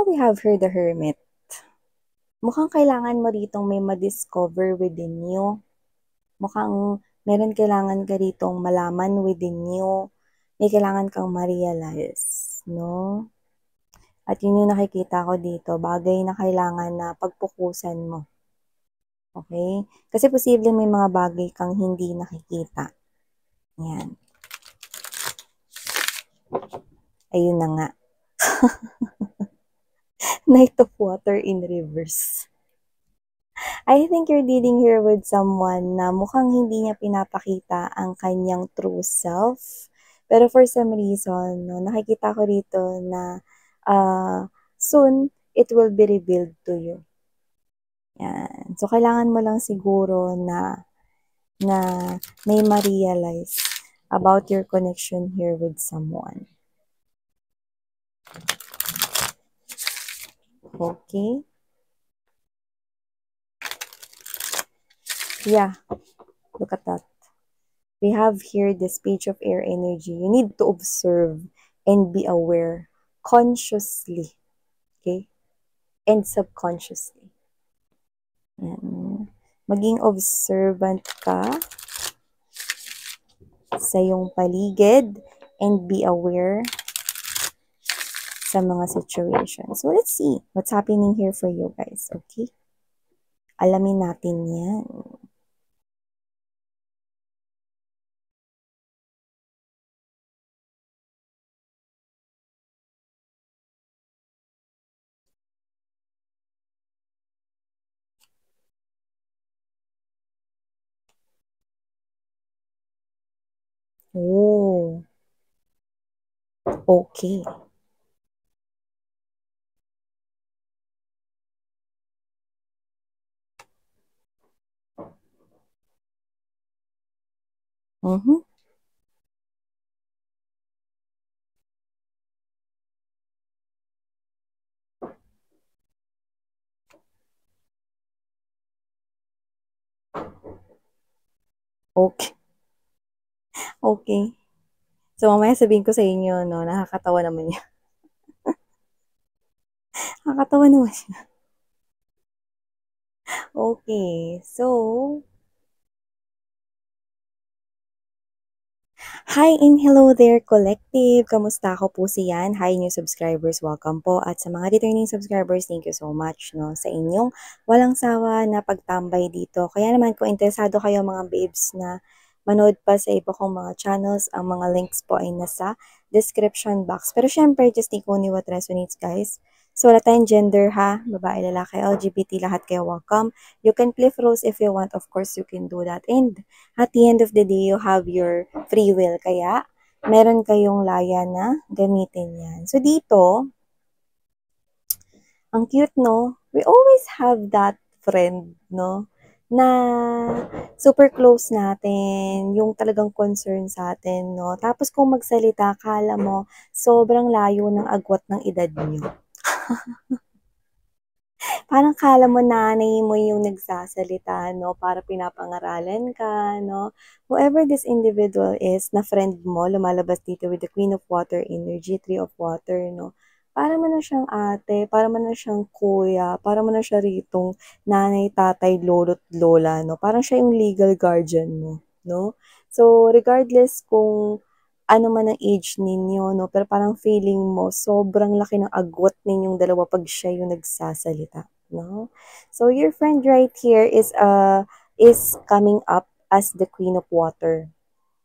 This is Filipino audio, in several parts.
we have here the Hermit. Mukhang kailangan mo ditong may ma-discover within you. Mukhang meron kailangan ka ditong malaman within you. May kailangan kang ma-realize, no? At yun yung nakikita ko dito, bagay na kailangan na pagpukusan mo. Okay? Kasi posible may mga bagay kang hindi nakikita. Yan. Ayun na nga. Knight of Water in reverse. I think you're dealing here with someone na mukhang hindi niya pinapakita ang kanyang true self. Pero for some reason, no, nakikita ko rito na soon, it will be revealed to you. Yan. So, kailangan mo lang siguro na may ma-realize about your connection here with someone. Okay? Yeah. Look at that. We have here this page of air energy. You need to observe and be aware consciously. Okay? And subconsciously. Yan. Maging observant ka sa iyong paligid and be aware sa mga situations. So, let's see what's happening here for you guys. Okay? Alamin natin yan. Oh. Okay. Mm-hmm. Okay. Okay. So, mamaya sabihin ko sa inyo, no, nakakatawa naman yun. Nakakatawa naman siya. Okay. So, hi and hello there, collective. Kamusta? Ako po si Yan. Hi, new subscribers. Welcome po. At sa mga returning subscribers, thank you so much, no, sa inyong walang sawa na pagtambay dito. Kaya naman, kung interesado kayo mga babes na manood pa sa iba kong mga channels, ang mga links po ay nasa description box. Pero syempre, just take only what resonates, guys. So, wala tayong gender, ha? Babae, lalaki, LGBT, lahat kayo welcome. You can flip roles if you want. Of course, you can do that. And at the end of the day, you have your free will. Kaya, meron kayong laya na gamitin yan. So, dito, ang cute, no? We always have that friend, no? Na super close natin, yung talagang concern sa atin, no? Tapos kung magsalita, kala mo, sobrang layo ng agwat ng edad niyo. Parang kala mo nanay mo yung nagsasalita, no? Para pinapangaralan ka, no? Whoever this individual is, na friend mo, lumalabas dito with the Queen of Water energy, Three of Water, no? Para mo na siyang ate, para mo na siyang kuya, para mo na siya ritong nanay, tatay, lolo't lola, no? Parang siya yung legal guardian mo, no? So, regardless kung ano man ang age ninyo, no? Pero parang feeling mo, sobrang laki ng agwat ninyong dalawa pag siya yung nagsasalita, no? So, your friend right here is coming up as the Queen of Water.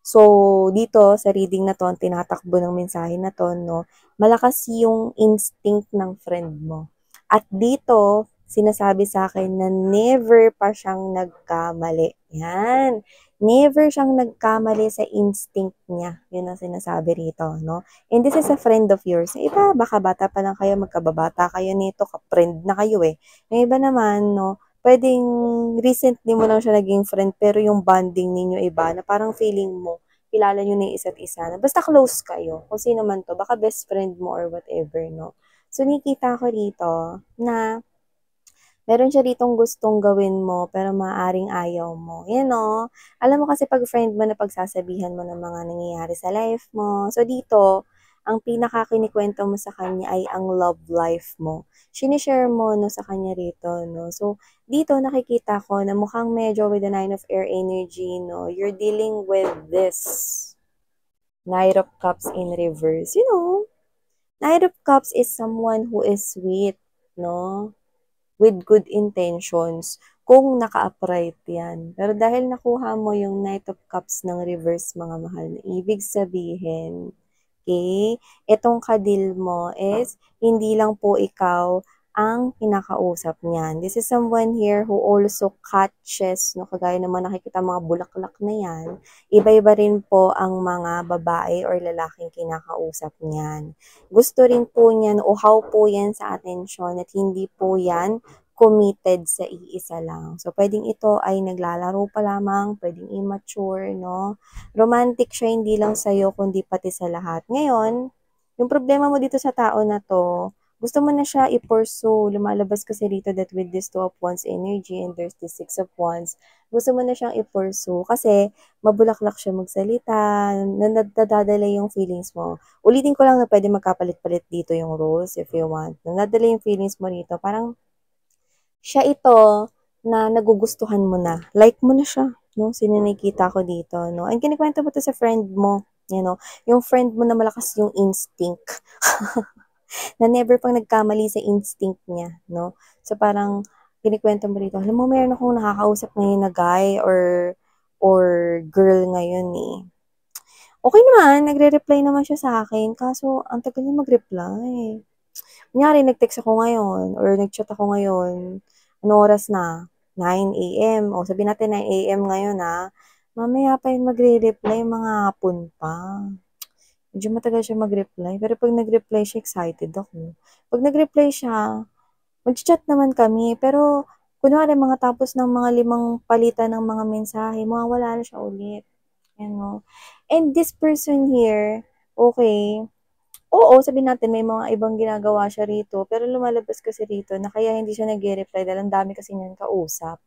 So, dito sa reading na to, ang tinatakbo ng mensahe na to, no? Malakas yung instinct ng friend mo. At dito, sinasabi sa akin na never pa siyang nagkamali. Yan. Never siyang nagkamali sa instinct niya. Yun ang sinasabi rito, no? And this is a friend of yours. Yung iba, baka bata pa lang kayo, magkababata kayo nito, ka-friend na kayo eh. Yung iba naman, no, pwedeng recently mo lang siya naging friend, pero yung bonding ninyo iba, na parang feeling mo, kilala nyo na yung isa't isa. Na basta close kayo. Kung sino man to, baka best friend mo or whatever, no? So, nakikita ko rito na meron siya ditong gustong gawin mo, pero maaring ayaw mo. Yan o. Alam mo kasi pag friend mo na pagsasabihan mo ng mga nangyayari sa life mo. So, dito, ang pinakakinikwento mo sa kanya ay ang love life mo. Sinishare mo, no, sa kanya rito, no. So, dito nakikita ko na mukhang medyo with the Nine of Air energy, no, you're dealing with this Knight of Cups in reverse. You know, Knight of Cups is someone who is sweet, no? With good intentions kung naka-upright yan. Pero dahil nakuha mo yung Knight of Cups ng reverse, mga mahal, na ibig sabihin, okay, itong kadil mo is hindi lang po ikaw ang kinakausap niyan. This is someone here who also catches, no, kagaya naman nakikita mga bulaklak na yan, iba-iba rin po ang mga babae or lalaking kinakausap niyan. Gusto rin po niyan, uhaw po yan sa atensyon at hindi po yan committed sa iisa lang. So, pwedeng ito ay naglalaro pa lamang, pwedeng immature, no? Romantic siya hindi lang sa'yo, kundi pati sa lahat. Ngayon, yung problema mo dito sa tao na to, gusto mo na siya i-pursue. Lumalabas kasi dito that with this Two of Wands energy and there's this Six of Wands, gusto mo na siyang i-pursue kasi mabulaklak siya magsalita, nadadala yung feelings mo. Ulitin ko lang na pwede magkapalit-palit dito yung roles if you want. Nadadala yung feelings mo rito. Parang siya ito na nagugustuhan mo na. Like mo na siya, no? Sino nakikita ko dito, no? And kinikwento mo to sa friend mo, you know? Yung friend mo na malakas yung instinct. Na never pang nagkamali sa instinct niya, no? So parang kinikwento mo rito, alam mo, meron akong nakakausap ngayon na guy or girl ngayon eh. Okay naman, nagre-reply naman siya sa akin, kaso ang tagal niya mag-reply. Kunyari, nag-text ako ngayon or nag-chat ako ngayon, anong oras na? 9 a.m. O sabihin natin 9 a.m. ngayon ha. Mamaya pa yun magre-reply, mga hapon pa. Medyo matagal siya mag-reply. Pero pag nag-reply siya, excited ako. Pag nag-reply siya, mag-chat naman kami. Pero, kunwari, mga tapos ng mga 5 palitan ng mga mensahe, mawawala na siya ulit. You know? And this person here, okay, oo, sabihin natin may mga ibang ginagawa siya rito, pero lumalabas kasi rito na kaya hindi siya nag-reply dahil ang dami kasi niyan kausap.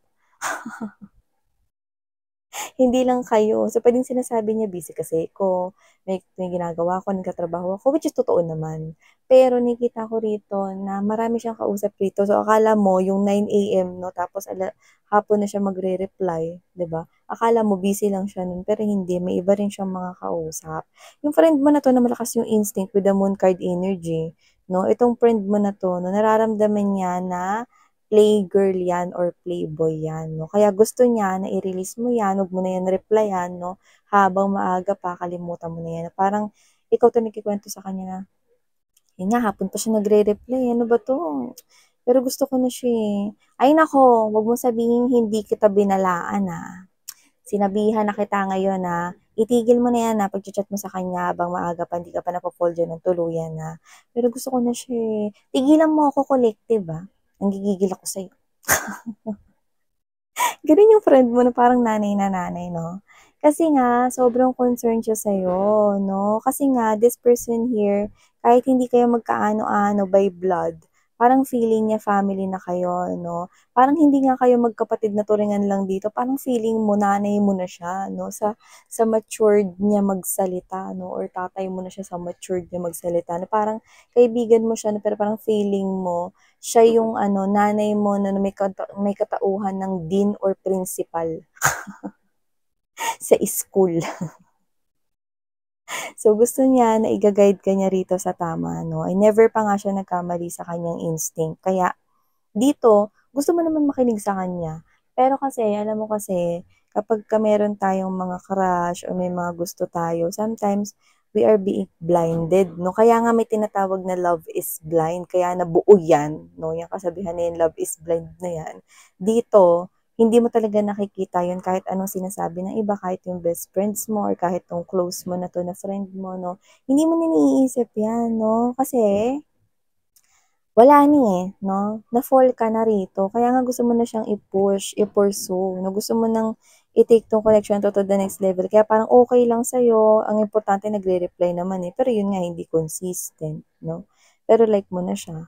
Hindi lang kayo. So, pwedeng sinasabi niya, busy kasi ako, may ginagawa ako, nagkatrabaho ako, which is totoo naman. Pero nakita ko rito na marami siyang kausap rito. So, akala mo, yung 9 a.m., no, tapos hapon na siya magre-reply, 'di ba? Akala mo, busy lang siya nun, pero hindi, may iba rin siyang mga kausap. Yung friend mo na to, na malakas yung instinct with the moon card energy, no, itong friend mo na to, no, nararamdaman niya na playgirl yan or playboy yan, no? Kaya gusto niya na i-release mo yan, huwag mo na yan replyan, no? Habang maaga pa, kalimutan mo na yan. Parang ikaw to nagkikwento sa kanya na, yun nga, hapon pa siya nagre-reply, ano ba to? Pero gusto ko na siya eh. Ay nako, huwag mo sabihin hindi kita binalaan Sinabihan na kita ngayon itigil mo na yan pag-chat mo sa kanya habang maaga pa, hindi ka pa napapol dyan ng tuluyan Pero gusto ko na siya eh. Tigilan mo ako collective Nanggigigil ako sa'yo. Ganun yung friend mo na parang nanay na nanay, no? Kasi nga, sobrang concerned siya sa'yo, no? Kasi nga, this person here, kahit hindi kayo magkaano-ano by blood, parang feeling niya family na kayo, no? Parang hindi nga kayo magkapatid na turingan lang dito, parang feeling mo, nanay mo na siya, no? Sa matured niya magsalita, no? Or tatay mo na siya sa matured niya magsalita, no? Parang kaibigan mo siya, no? Pero parang feeling mo, siya yung nanay mo na may katauhan ng dean or principal sa school. So, gusto niya na i-guide ka niya rito sa tama, no? Ay never pa nga siya nagkamali sa kanyang instinct. Kaya, dito, gusto mo naman makinig sa kanya. Pero kasi, alam mo kasi, kapag meron tayong mga crush o may mga gusto tayo, sometimes, we are being blinded, no? Kaya nga may tinatawag na love is blind. Kaya nabuo yan, no? Yung kasabihan na yun, love is blind na yan. Dito, hindi mo talaga nakikita yun kahit anong sinasabi ng iba, kahit yung best friends mo or kahit yung close mo na to na friend mo, no? Hindi mo niniisip yan, no? Kasi, wala ni no? Na-fall ka na rito. Kaya nga gusto mo na siyang i-push, i-pursue, no? Gusto mo nang i-take tong connection to the next level. Kaya parang okay lang sa'yo. Ang importante, nagre-reply naman Pero yun nga, hindi consistent, no? Pero like mo na siya.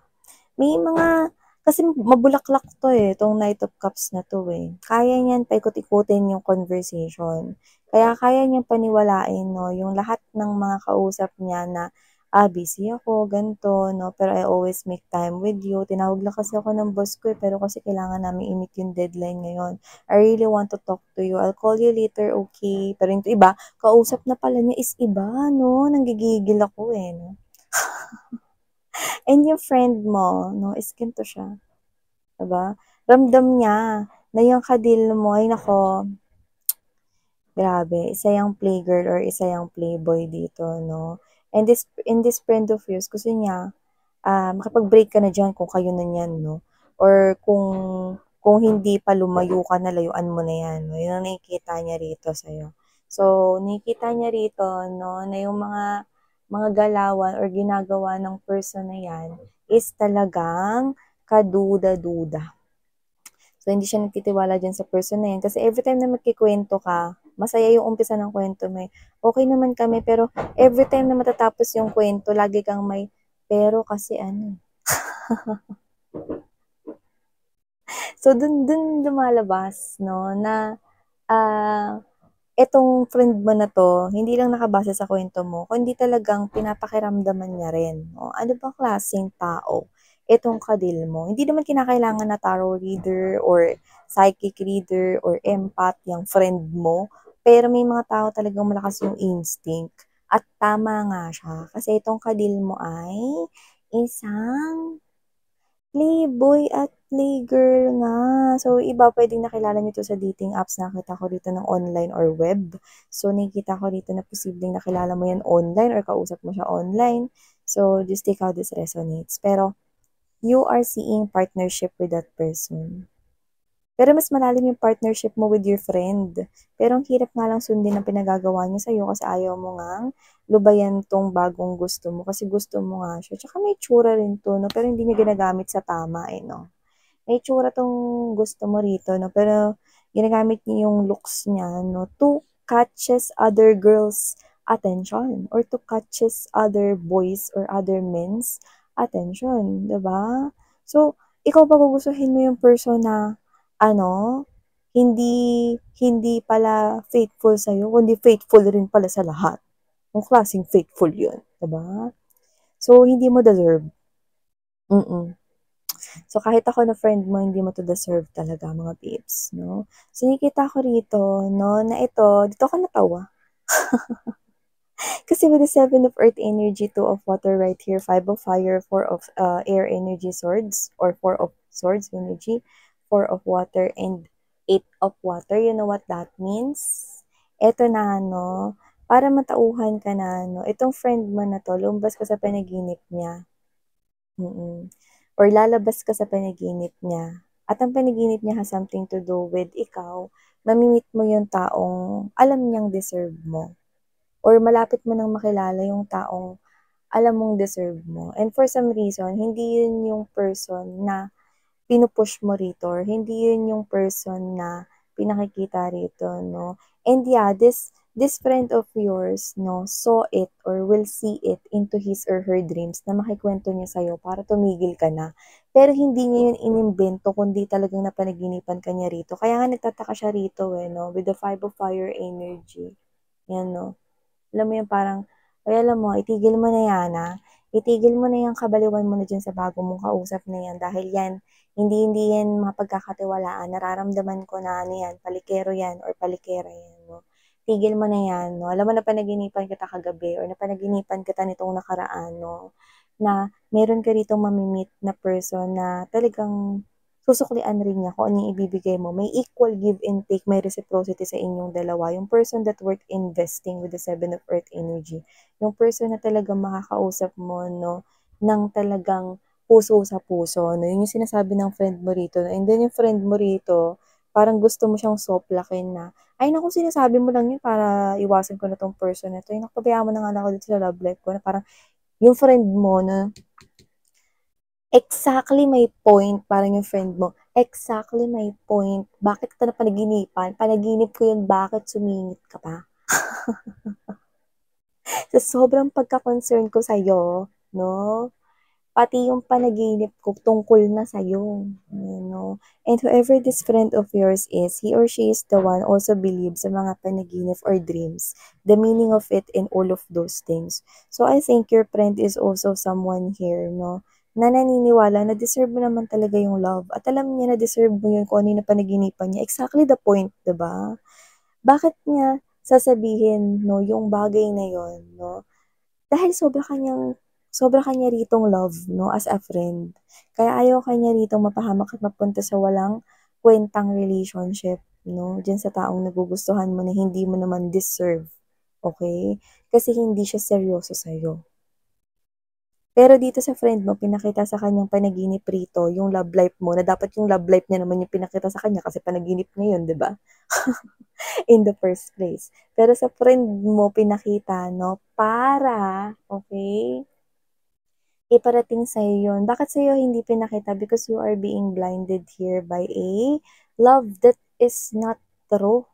May mga, kasi mabulaklak to tong Knight of Cups na to Kaya niyan paikot-ikutin yung conversation. Kaya kaya niyang paniwalain, no? Yung lahat ng mga kausap niya na busy ako, ganito, no, pero I always make time with you. Tinawag lang kasi ako ng boss ko, pero kasi kailangan namin i-meet yung deadline ngayon. I really want to talk to you. I'll call you later, okay? Pero yung iba, kausap na pala niya is iba, no? Nanggigigil ako, eh, no? And yung friend mo, no, is ganito siya, diba? Ramdam niya na yung kadil mo, ay nako, grabe, isa yung playgirl or isa yung playboy dito, no? And in this friend of yours, gusto niya, makipag-break ka na diyan kung kayo na niyan, no? Or kung hindi pa lumayo ka na, layuan mo na 'yan, no? 'Yun ang nakikita niya rito sa'yo. So, nakikita niya rito, no, na yung mga galawan or ginagawa ng person na 'yan is talagang kaduda-duda. So, hindi siya nagtitiwala diyan sa person na 'yan kasi everytime na magkukuwento ka, masaya yung umpisa ng kuwento mo, eh. Okey naman kami pero everytime na matatapos yung kuwento lagi kang may, "Pero kasi ano." So, dun lumalabas 'no na, ah, etong friend mo na 'to, hindi lang nakabase sa kuwento mo kundi talagang pinapakiramdaman niya rin, oh, ano bang klaseng tao itong kadil mo. Hindi naman kinakailangan na tarot reader or psychic reader or empath yang friend mo, pero may mga tao talagang malakas yung instinct at tama nga siya kasi itong kadil mo ay isang playboy at playgirl nga. So, iba puwedeng nakilala niyo 'to sa dating apps, nakita ko dito ng online or web. So, nakikita ko dito na posibleng nakilala mo 'yan online or kausap mo siya online. So, just take how this resonates. Pero, you are seeing partnership with that person. Pero mas malalim yung partnership mo with your friend. Pero ang hirap nga lang sundin ang pinagagawa niya sa'yo kasi ayaw mo ngang lubayan 'tong bagong gusto mo kasi gusto mo nga siya. Tsaka may itsura rin 'to 'no, pero hindi niya ginagamit sa tama, eh, 'no? May itsura 'tong gusto mo rito 'no, pero ginagamit niya yung looks niya 'no, to catches other girls' attention or to catches other boys or other men's attention, 'di ba? So, ikaw ba gugustuhin mo yung person na ano, hindi hindi pala faithful sa'yo kundi faithful rin pala sa lahat. Anong klaseng faithful yun, 'di ba? So, hindi mo deserve. Mm. So, kahit ako na friend mo, hindi mo 'to deserve talaga mga babes, 'no? So, nakikita ko rito, 'no, na ito dito ako natawa. Kasi with the Seven of Earth energy, Two of Water right here, Five of Fire, Four of Air energy swords, or Four of Swords energy, Four of Water, and Eight of Water. You know what that means? Eto na, no, para matauhan ka na, no, itong friend mo na 'to, lumabas ka sa panaginip niya. Or lalabas ka sa panaginip niya at ang panaginip niya has something to do with ikaw, mami mo yung taong alam niyang deserve mo or malapit mo ng makilala yung taong alam mong deserve mo and for some reason, hindi yun yung person na pinu-push mo rito or hindi yun yung person na pinakikita rito, no? And yeah, this friend of yours, no, saw it or will see it into his or her dreams na makikwento niya sa'yo para tumigil ka na. Pero hindi niya yun inimbento kundi talagang napanaginipan ka niya rito. Kaya nga nagtataka siya rito eh, no, with the Five of Fire energy. Yan, no. Alam mo yung parang, "Uy, alam mo itigil mo na yan, itigil mo na yang kabaliwan mo na diyan sa bago mong kausap na yan dahil yan, hindi yan mapagkakatiwalaan, nararamdaman ko na ano yan, palikero yan or palikera yan 'no. Tigil mo na yan 'no, alam mo napanaginipan kita kagabi or napanaginipan kita nitong nakaraan 'no, na meron ka ditong mami-meet na person na talagang susuklian rin niya kung ano yung ibibigay mo. May equal give and take, may reciprocity sa inyong dalawa. Yung person that worth investing with the Seven of Earth energy. Yung person na talagang makakausap mo, no, ng talagang puso sa puso, no. Yun yung sinasabi ng friend mo rito. And then yung friend mo rito, parang gusto mo siyang soplakin na, ay naku, sinasabi mo lang yun para iwasan ko na tong person na to. Ay naku, pabayaan mo na nga lang ako dito sa love life ko na parang yung friend mo na exactly my point, parang yung friend mo, exactly my point. Bakit kita napanaginipan? Panaginip ko yun, bakit sumingit ka pa? Sa sobrang pagka-concern ko sa'yo, no? pati yung panaginip ko tungkol na sa'yo, you know. And whoever this friend of yours is, he or she is the one also believes sa mga panaginip or dreams, the meaning of it and all of those things. So I think your friend is also someone here, no, na naniniwala na deserve mo naman talaga yung love at alam niya na deserve mo yun kung ano yung napanaginipan niya. Exactly the point, 'di ba? Bakit niya sasabihin, no, yung bagay na yun, no? Dahil sobra kanya ritong love, no, as a friend. Kaya ayaw kanya ritong mapahamak at mapunta sa walang kwentang relationship, no, diyan sa taong nagugustuhan mo na hindi mo naman deserve, okay? Kasi hindi siya seryoso sa'yo. Pero dito sa friend mo, pinakita sa kanyang panaginip rito yung love life mo na dapat yung love life niya naman yung pinakita sa kanya kasi panaginip niya yun, 'di ba? In the first place. Pero sa friend mo pinakita, no, para, okay, iparating sa'yo yun. Bakit sa'yo hindi pinakita? Because you are being blinded here by a love that is not true.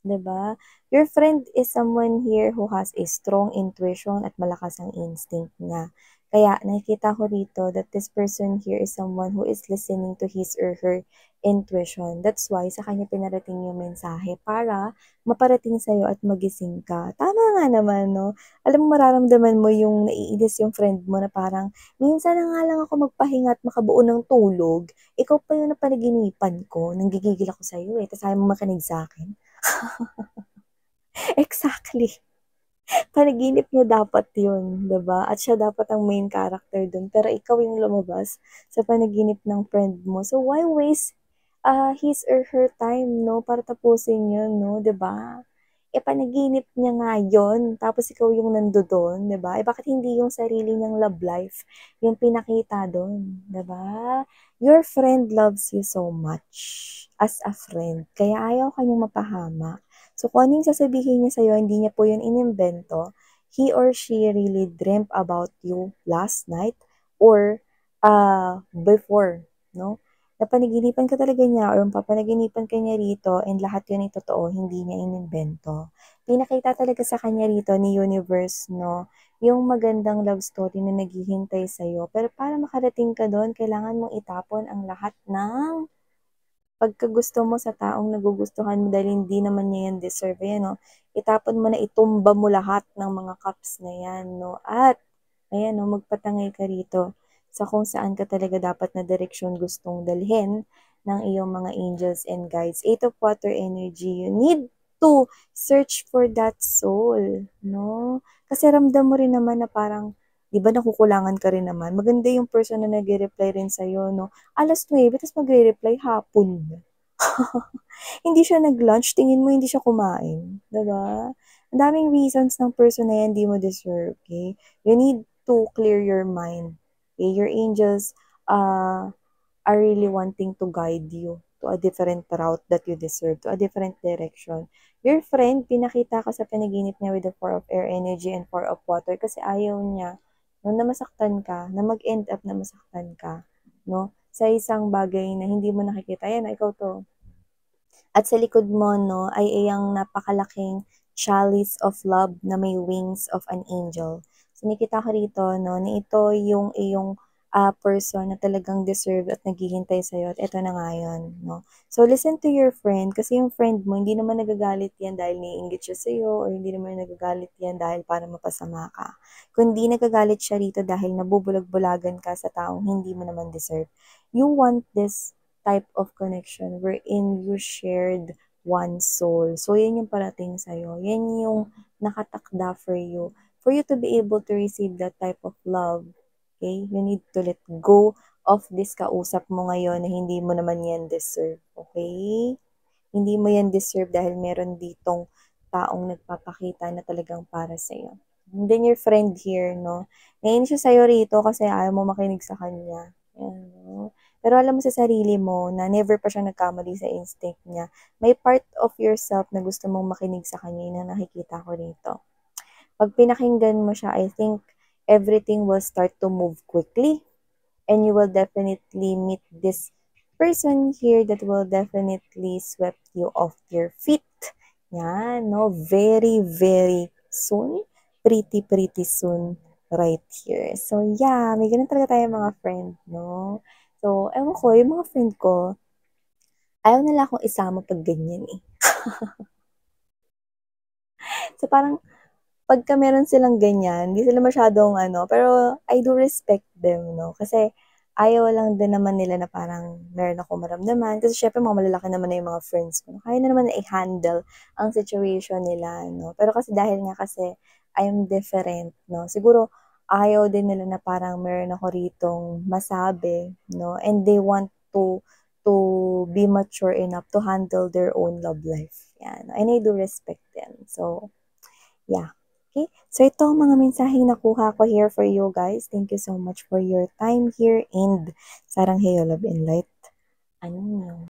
'Di ba? Your friend is someone here who has a strong intuition at malakas ang instinct niya. Kaya nakikita ko rito that this person here is someone who is listening to his or her intuition. That's why sa kanya pinarating yung mensahe para maparating sa'yo at magising ka. Tama nga naman, no? Alam mo, mararamdaman mo yung naiinis yung friend mo na parang, minsan na nga lang ako magpahinga at makabuo ng tulog. Ikaw pa yung napanaginipan ko. Nanggigigil ako sa'yo eh. Tapos ayaw mo makinig sa akin. Exactly. Panaginip niya dapat yun, 'di ba? At siya dapat ang main character dun, pero ikaw yung lumabas sa panaginip ng friend mo. So, why waste his or her time, no, para tapusin yun, no, 'di ba? Panaginip niya nga yun, tapos ikaw yung nandoon, 'di ba? Bakit hindi yung sarili niyang love life yung pinakita dun, 'di ba? Your friend loves you so much as a friend, kaya ayaw kanyang mapahamak. So, kung ano yung sasabihin niya sa'yo, hindi niya po yun inimbento. He or she really dreamt about you last night or before, no? Napanaginipan ka talaga niya or papanaginipan ka niya rito and lahat yun ay totoo, hindi niya inimbento. Pinakita talaga sa kanya rito ni Universe, no, yung magandang love story na naghihintay sa'yo. Pero para makarating ka doon, kailangan mong itapon ang lahat ng pagkagusto mo sa taong nagugustuhan mo dahil hindi naman niya yan deserve, ayan 'no, itapon mo na, itumba mo lahat ng mga cups na yan 'no, at ayan 'no, magpatangay ka rito sa kung saan ka talaga dapat na direksyon gustong dalhin ng iyong mga angels and guides. 8 of water energy, you need to search for that soul 'no, kasi ramdam mo rin naman na parang 'di ba nakukulangan ka rin naman, maganda yung person na nagre-reply rin sa'yo 'no, 9:00 ta's magre-reply hapon na. Hindi siya nag-lunch, tingin mo hindi siya kumain, 'di ba? Ang daming reasons ng person na 'yan di mo deserve, okay? You need to clear your mind, okay? Your angels, are really wanting to guide you to a different route that you deserve, to a different direction. Your friend, pinakita ka sa panaginip niya with the 4 of air energy and 4 of water kasi ayaw niya, no, na masaktan ka, na mag-end up na masaktan ka, no, sa isang bagay na hindi mo nakikita. Ayan, ikaw 'to. At sa likod mo 'no, ay iyang napakalaking chalice of love na may wings of an angel. So nakita ko rito 'no, na ito yung iyong, person na talagang deserve at naghihintay sa'yo at eto na nga yun 'no. So listen to your friend kasi yung friend mo hindi naman nagagalit yan dahil naiinggit siya sa'yo or hindi naman nagagalit yan dahil para mapasama ka. Kundi nagagalit siya rito dahil nabubulag-bulagan ka sa taong hindi mo naman deserve. You want this type of connection wherein you shared one soul. So, yan yung parating sa'yo. Yan yung nakatakda for you. For you to be able to receive that type of love, okay, you need to let go of this kausap mo ngayon na hindi mo naman yan deserve, okay? Hindi mo yan deserve dahil meron ditong taong nagpapakita na talagang para sa'yo. And then your friend here, no? Naiinis siya sa'yo rito kasi ayaw mo makinig sa kanya. Ayan, no? Pero alam mo sa sarili mo na never pa siya nagkamali sa instinct niya. May part of yourself na gusto mong makinig sa kanya, yun ang nakikita ko rito. Pag pinakinggan mo siya, I think everything will start to move quickly and you will definitely meet this person here that will definitely sweep you off your feet. Yan, no? Very, very soon. Pretty, pretty soon. right here. So, yeah, may ganun talaga tayong mga friend, no? So, ewan ko, yung mga friend ko, ayaw nila akong isama 'pag ganyan, eh. So, parang pagka meron silang ganyan, hindi sila masyadong ano, pero I do respect them 'no, kasi ayaw lang din naman nila na parang meron akong maramdaman kasi siyempre mga malalaki naman na yung mga friends ko, kaya na naman na i-handle ang situation nila 'no. Pero kasi dahil nga kasi I'm different 'no, siguro ayaw din nila na parang meron ako ritong masabi 'no, and they want to be mature enough to handle their own love life, 'yan. And I do respect them. So, yeah. Okay. So ito ang mga mensaheng nakuha ko here for you guys. Thank you so much for your time here and sarang heyo, love and light. Ano